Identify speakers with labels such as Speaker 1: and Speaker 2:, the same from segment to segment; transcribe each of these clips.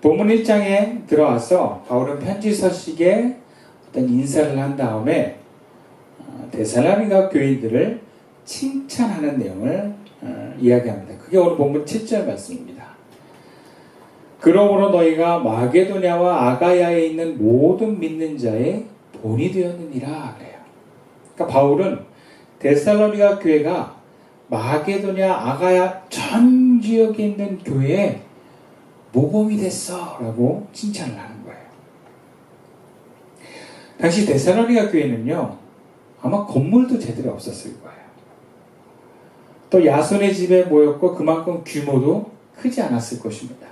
Speaker 1: 본문 1장에 들어와서 바울은 편지 서식에 어떤 인사를 한 다음에 데살로니가 교인들을 칭찬하는 내용을 이야기합니다. 그게 오늘 본문 7절 말씀입니다. 그러므로 너희가 마게도냐와 아가야에 있는 모든 믿는 자의 본이 되었느니라 그래요. 그러니까 바울은 데살로니가 교회가 마게도냐 아가야 전 지역에 있는 교회에 모범이 됐어 라고 칭찬을 하는 거예요. 당시 데살로니가 교회는요, 아마 건물도 제대로 없었을 거예요. 또 야손의 집에 모였고 그만큼 규모도 크지 않았을 것입니다.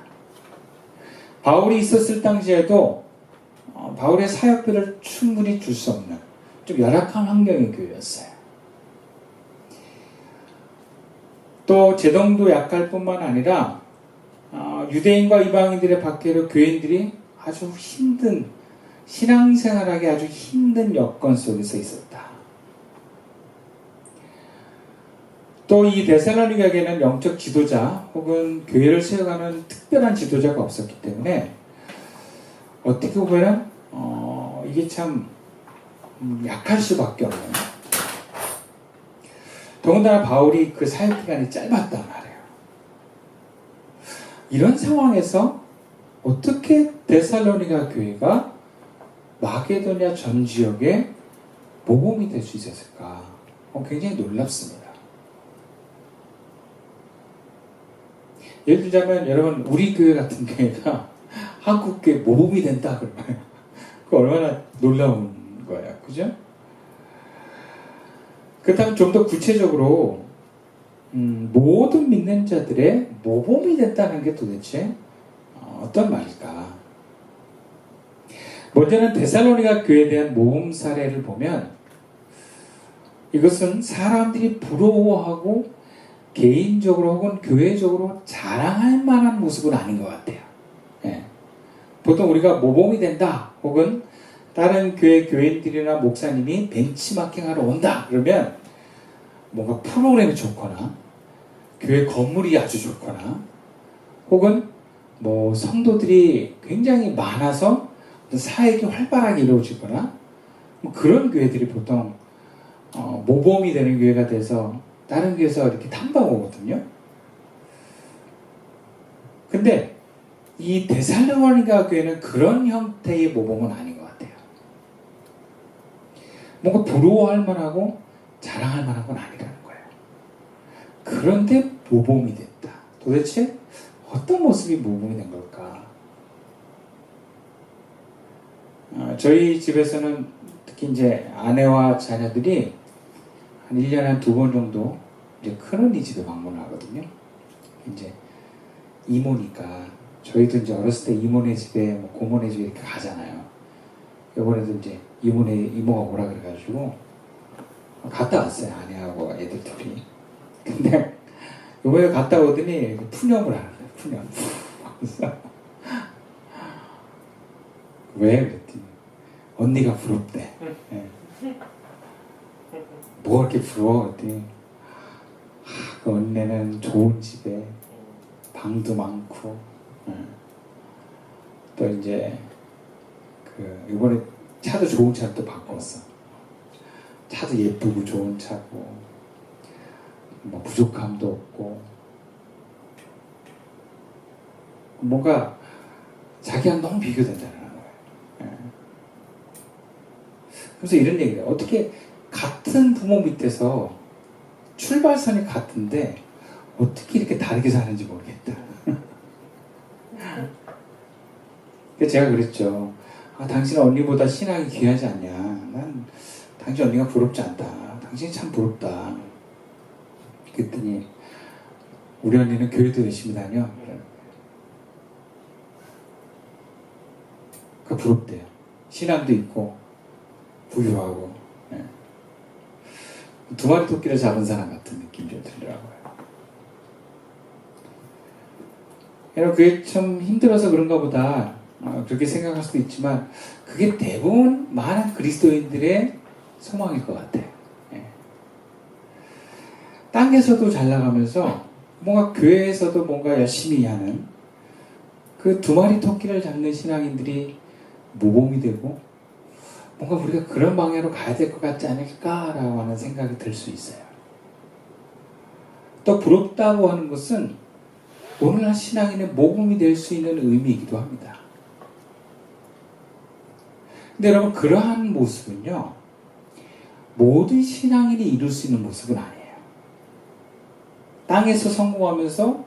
Speaker 1: 바울이 있었을 당시에도 바울의 사역비를 충분히 줄 수 없는 좀 열악한 환경의 교회였어요. 또 재정도 약할 뿐만 아니라 유대인과 이방인들의 박해로 교인들이 아주 힘든 신앙생활하기 아주 힘든 여건 속에서 있었다. 또 이 데살로니가에는 영적 지도자 혹은 교회를 세워가는 특별한 지도자가 없었기 때문에 어떻게 보면 이게 참 약할 수밖에 없는, 더군다나 바울이 그 사역 기간이 짧았단 말이에요. 이런 상황에서 어떻게 데살로니가 교회가 마게도냐 전 지역에 모범이 될 수 있었을까? 굉장히 놀랍습니다. 예를 들자면 여러분, 우리 교회 같은 교회가 한국 교회 모범이 된다 그러면 그 얼마나 놀라운 거예요, 그죠? 그렇다면 좀 더 구체적으로 모든 믿는 자들의 모범이 됐다는 게 도대체 어떤 말일까? 먼저는 데살로니가 교회에 대한 모범 사례를 보면 이것은 사람들이 부러워하고 개인적으로 혹은 교회적으로 자랑할 만한 모습은 아닌 것 같아요. 예. 보통 우리가 모범이 된다 혹은 다른 교회 교인들이나 목사님이 벤치마킹하러 온다 그러면 뭔가 프로그램이 좋거나 교회 건물이 아주 좋거나 혹은 뭐 성도들이 굉장히 많아서 사역이 활발하게 이루어지거나 뭐 그런 교회들이 보통 모범이 되는 교회가 돼서 다른 교회에서 이렇게 탐방 오거든요. 근데 이 데살로니가 교회는 그런 형태의 모범은 아닌 것 같아요. 뭔가 부러워할 만하고 자랑할 만한 건 아니라는 거예요. 그런데 모범이 됐다. 도대체 어떤 모습이 모범이 된 걸까? 저희 집에서는 특히 이제 아내와 자녀들이 한 1년에 한 2번 정도 이제 큰언니 집에 방문을 하거든요. 이제 이모니까 저희도 이제 어렸을 때 이모네 집에 뭐 고모네 집에 이렇게 가잖아요. 이번에도 이제 이모가 오라 그래가지고 갔다 왔어요. 아내하고 애들 둘이. 근데 이번에 갔다 오더니 푸념을 하는 거예요. 푸념. 그래서 왜? 그랬더니 언니가 부럽대. 네. 뭐가 그렇게 부러워? 그랬더니 그 언니는 좋은 집에 방도 많고 또 이제 이번에 차도 좋은 차를 또 바꿨어. 차도 예쁘고 좋은 차고 뭐 부족함도 없고 뭔가 자기랑 너무 비교된다는 거예요. 그래서 이런 얘기예요. 어떻게 같은 부모 밑에서 출발선이 같은데 어떻게 이렇게 다르게 사는지 모르겠다. 그래서 제가 그랬죠. 당신은 언니보다 신앙이 귀하지 않냐. 난 당신 언니가 부럽지 않다. 당신이 참 부럽다. 그랬더니 우리 언니는 교회도 열심히 다녀. 그 부럽대요. 신앙도 있고 부유하고. 네. 두 마리 토끼를 잡은 사람 같은 느낌이 좀 들더라고요. 여러분, 그게 참 힘들어서 그런가 보다 그렇게 생각할 수도 있지만 그게 대부분 많은 그리스도인들의 소망일 것 같아요. 예. 땅에서도 잘 나가면서 뭔가 교회에서도 뭔가 열심히 하는 그 두 마리 토끼를 잡는 신앙인들이 모범이 되고 뭔가 우리가 그런 방향으로 가야 될 것 같지 않을까라고 하는 생각이 들 수 있어요. 또 부럽다고 하는 것은 오늘날 신앙인의 모범이 될 수 있는 의미이기도 합니다. 근데 여러분, 그러한 모습은요, 모든 신앙인이 이룰 수 있는 모습은 아니에요. 땅에서 성공하면서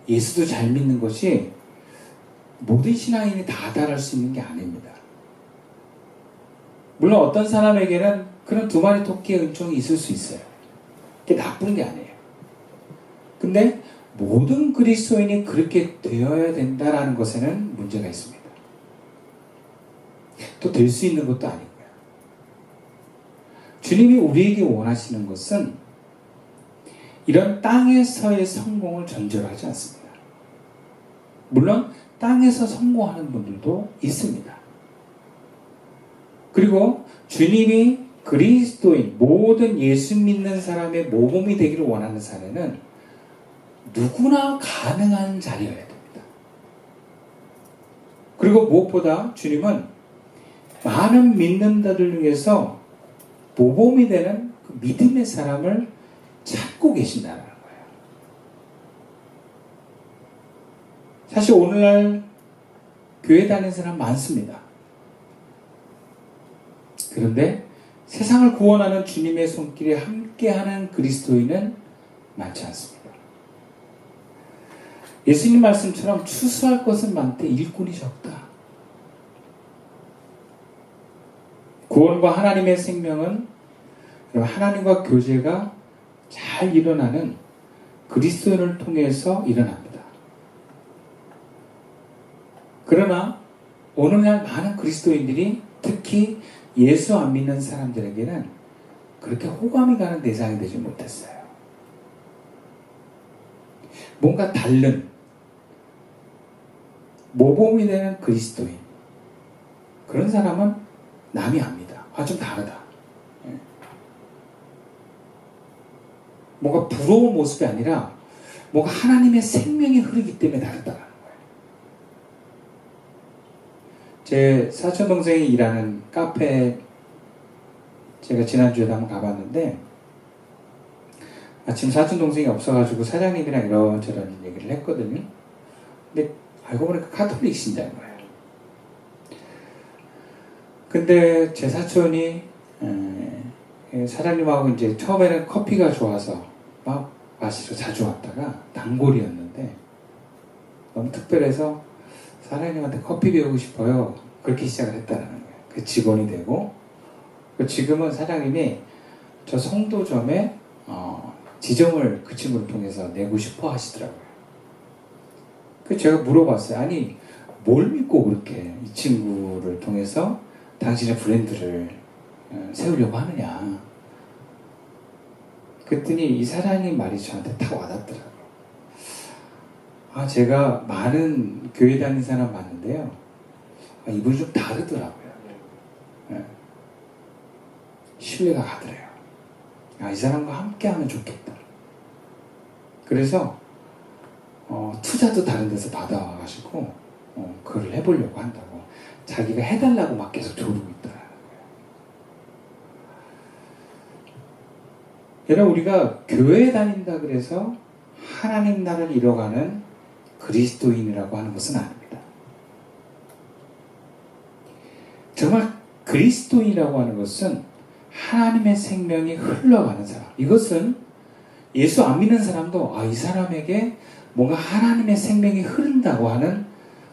Speaker 1: 예수도 잘 믿는 것이 모든 신앙인이 다 달할 수 있는 게 아닙니다. 물론 어떤 사람에게는 그런 두 마리 토끼의 은총이 있을 수 있어요. 그게 나쁜 게 아니에요. 근데 모든 그리스도인이 그렇게 되어야 된다라는 것에는 문제가 있습니다. 또 될 수 있는 것도 아니고요. 주님이 우리에게 원하시는 것은 이런 땅에서의 성공을 전제로 하지 않습니다. 물론 땅에서 성공하는 분들도 있습니다. 그리고 주님이 그리스도인 모든 예수 믿는 사람의 모범이 되기를 원하는 사례는 누구나 가능한 자리여야 됩니다. 그리고 무엇보다 주님은 많은 믿는 자들 중에서 모범이 되는 그 믿음의 사람을 찾고 계신다는 거예요. 사실 오늘날 교회 다니는 사람 많습니다. 그런데 세상을 구원하는 주님의 손길에 함께하는 그리스도인은 많지 않습니다. 예수님 말씀처럼 추수할 것은 많되 일꾼이 적다. 구원과 하나님의 생명은 하나님과 교제가 잘 일어나는 그리스도인을 통해서 일어납니다. 그러나 오늘날 많은 그리스도인들이 특히 예수 안 믿는 사람들에게는 그렇게 호감이 가는 대상이 되지 못했어요. 뭔가 다른 모범이 되는 그리스도인, 그런 사람은 남이 압니다. 아, 좀 다르다. 뭔가 부러운 모습이 아니라 뭔가 하나님의 생명이 흐르기 때문에 다르다라는 거예요. 제 사촌 동생이 일하는 카페에 제가 지난주에도 한번 가봤는데 마침 사촌 동생이 없어가지고 사장님이랑 이런저런 얘기를 했거든요. 근데 알고 보니까 카톨릭 신자인 거예요. 근데 제 사촌이 사장님하고 이제 처음에는 커피가 좋아서 막 마시러 자주 왔다가 단골이었는데 너무 특별해서 사장님한테 커피 배우고 싶어요. 그렇게 시작을 했다는 거예요. 그 직원이 되고 지금은 사장님이 저 송도점에 지점을 그 친구를 통해서 내고 싶어 하시더라고요. 그래서 제가 물어봤어요. 아니 뭘 믿고 그렇게 이 친구를 통해서 당신의 브랜드를 세우려고 하느냐. 그랬더니 이 사장님 말이 저한테 딱 와닿더라고요. 아, 제가 많은 교회 다니는 사람 봤는데요. 이분이 좀 다르더라고요. 네. 신뢰가 가더래요. 이 사람과 함께 하면 좋겠다. 그래서 투자도 다른 데서 받아와가지고 그걸 해보려고 한다고. 자기가 해달라고 막 계속 조르고 있더라고요. 여러분, 우리가 교회에 다닌다 그래서 하나님 나라를 이뤄가는 그리스도인이라고 하는 것은 아닙니다. 정말 그리스도인이라고 하는 것은 하나님의 생명이 흘러가는 사람. 이것은 예수 안 믿는 사람도 이 사람에게 뭔가 하나님의 생명이 흐른다고 하는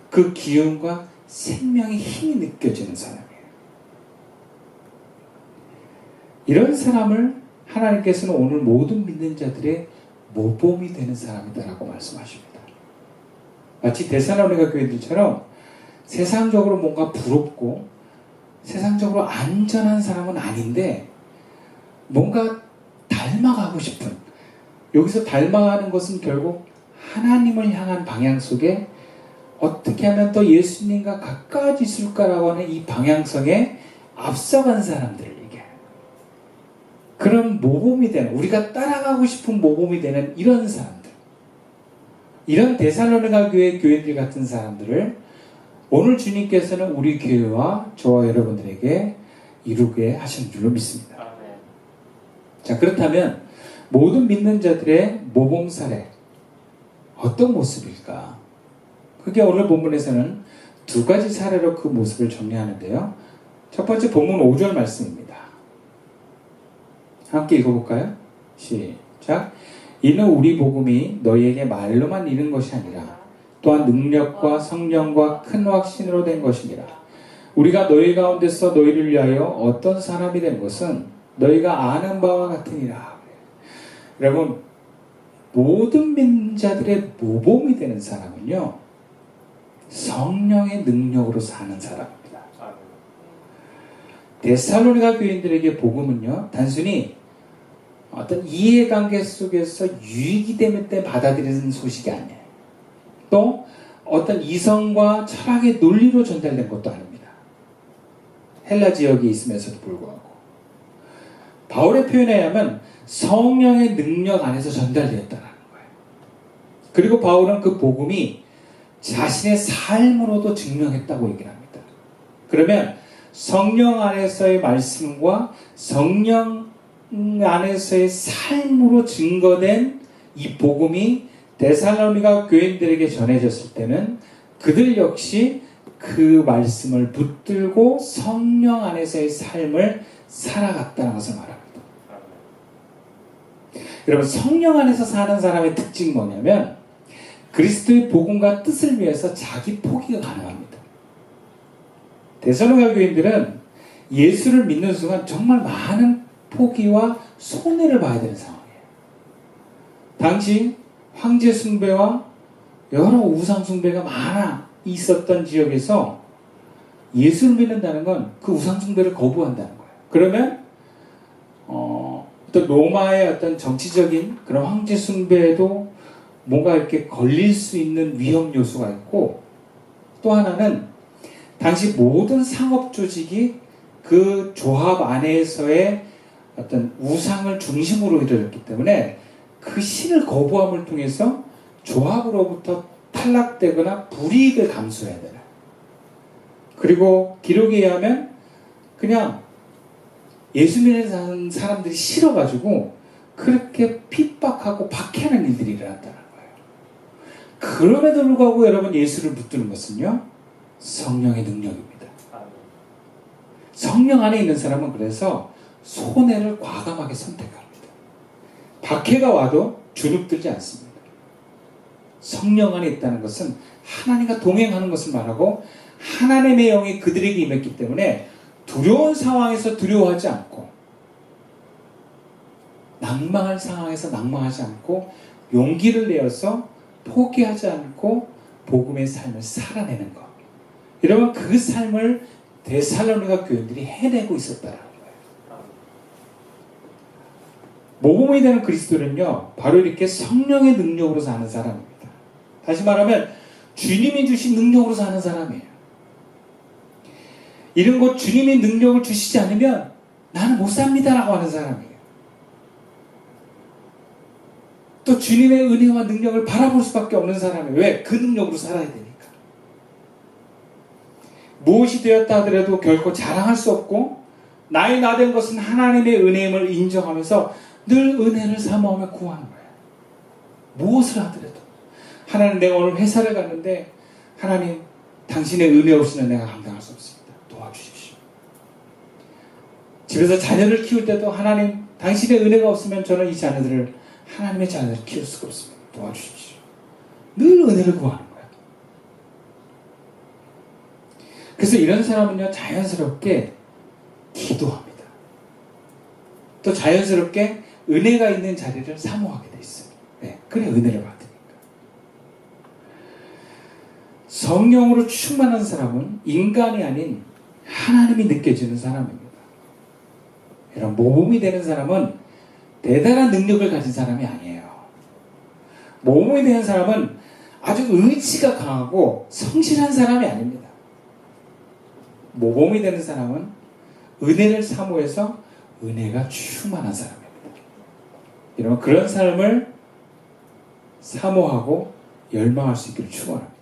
Speaker 1: 그 기운과 생명의 힘이 느껴지는 사람이에요. 이런 사람을 하나님께서는 오늘 모든 믿는 자들의 모범이 되는 사람이다라고 말씀하십니다. 마치 데살로니가 교회들처럼 세상적으로 뭔가 부럽고 세상적으로 안전한 사람은 아닌데 뭔가 닮아가고 싶은, 여기서 닮아가는 것은 결국 하나님을 향한 방향 속에 어떻게 하면 또 예수님과 가까워질까라고 하는 이 방향성에 앞서간 사람들을 얘기해요. 그런 모범이 되는, 우리가 따라가고 싶은 모범이 되는 이런 사람들. 이런 데살로니가 교회 교인들 같은 사람들을 오늘 주님께서는 우리 교회와 저와 여러분들에게 이루게 하신 줄로 믿습니다. 자, 그렇다면 모든 믿는 자들의 모범 사례 어떤 모습일까? 그게 오늘 본문에서는 두 가지 사례로 그 모습을 정리하는데요. 첫 번째 본문 5절 말씀입니다. 함께 읽어볼까요? 시작. 이는 우리 복음이 너희에게 말로만 이른 것이 아니라 또한 능력과 성령과 큰 확신으로 된 것이니라. 우리가 너희 가운데서 너희를 위하여 어떤 사람이 된 것은 너희가 아는 바와 같으니라. 여러분, 모든 믿는 자들의 모범이 되는 사람은요, 성령의 능력으로 사는 사람입니다. 데살로니가 교인들에게 복음은요, 단순히 어떤 이해관계 속에서 유익이 되면 때 받아들이는 소식이 아니에요. 또 어떤 이성과 철학의 논리로 전달된 것도 아닙니다. 헬라 지역에 있으면서도 불구하고 바울의 표현에 의하면 성령의 능력 안에서 전달되었다는 거예요. 그리고 바울은 그 복음이 자신의 삶으로도 증명했다고 얘기를 합니다. 그러면 성령 안에서의 말씀과 성령 안에서의 삶으로 증거된 이 복음이 데살로니가 교인들에게 전해졌을 때는 그들 역시 그 말씀을 붙들고 성령 안에서의 삶을 살아갔다는 것을 말합니다. 여러분, 성령 안에서 사는 사람의 특징이 뭐냐면 그리스도의 복음과 뜻을 위해서 자기 포기가 가능합니다. 데살로니가 교인들은 예수를 믿는 순간 정말 많은 포기와 손해를 봐야 되는 상황이에요. 당시 황제 숭배와 여러 우상 숭배가 많아 있었던 지역에서 예수를 믿는다는 건 그 우상 숭배를 거부한다는 거예요. 그러면 어떤 로마의 어떤 정치적인 그런 황제 숭배에도 뭔가 이렇게 걸릴 수 있는 위험 요소가 있고, 또 하나는 당시 모든 상업 조직이 그 조합 안에서의 어떤 우상을 중심으로 이루어졌기 때문에 그 신을 거부함을 통해서 조합으로부터 탈락되거나 불이익을 감수해야 되나. 그리고 기록에 의하면 그냥 예수 믿는 사람들이 싫어가지고 그렇게 핍박하고 박해하는 일들이 일어났다는 거예요. 그럼에도 불구하고 여러분, 예수를 붙드는 것은요, 성령의 능력입니다. 성령 안에 있는 사람은 그래서 손해를 과감하게 선택합니다. 박해가 와도 주눅들지 않습니다. 성령 안에 있다는 것은 하나님과 동행하는 것을 말하고 하나님의 영이 그들에게 임했기 때문에 두려운 상황에서 두려워하지 않고, 낭망할 상황에서 낭망하지 않고, 용기를 내어서 포기하지 않고 복음의 삶을 살아내는 것. 여러분, 그 삶을 데살로니가 교인들이 해내고 있었다는 거예요. 모범이 되는 그리스도는요, 바로 이렇게 성령의 능력으로 사는 사람입니다. 다시 말하면 주님이 주신 능력으로 사는 사람이에요. 이런 것, 주님이 능력을 주시지 않으면 나는 못 삽니다라고 하는 사람이에요. 또 주님의 은혜와 능력을 바라볼 수밖에 없는 사람이에요. 왜? 그 능력으로 살아야 되니까. 무엇이 되었다 하더라도 결코 자랑할 수 없고, 나의 나 된 것은 하나님의 은혜임을 인정하면서 늘 은혜를 사모하며 구하는 거예요. 무엇을 하더라도. 하나님, 내가 오늘 회사를 갔는데 하나님, 당신의 은혜 없이는 내가 감당할 수 없습니다. 도와주십시오. 집에서 자녀를 키울 때도 하나님, 당신의 은혜가 없으면 저는 이 자녀들을, 하나님의 자녀들을 키울 수가 없습니다. 도와주십시오. 늘 은혜를 구하는 거예요. 그래서 이런 사람은요, 자연스럽게 기도합니다. 또 자연스럽게 은혜가 있는 자리를 사모하게 돼 있어요. 네, 그래, 은혜를 받으니까. 성령으로 충만한 사람은 인간이 아닌 하나님이 느껴지는 사람입니다. 이런 모범이 되는 사람은 대단한 능력을 가진 사람이 아니에요. 모범이 되는 사람은 아주 의지가 강하고 성실한 사람이 아닙니다. 모범이 되는 사람은 은혜를 사모해서 은혜가 충만한 사람입니다. 여러분, 그런 삶을 사모하고 열망할 수 있기를 축원합니다.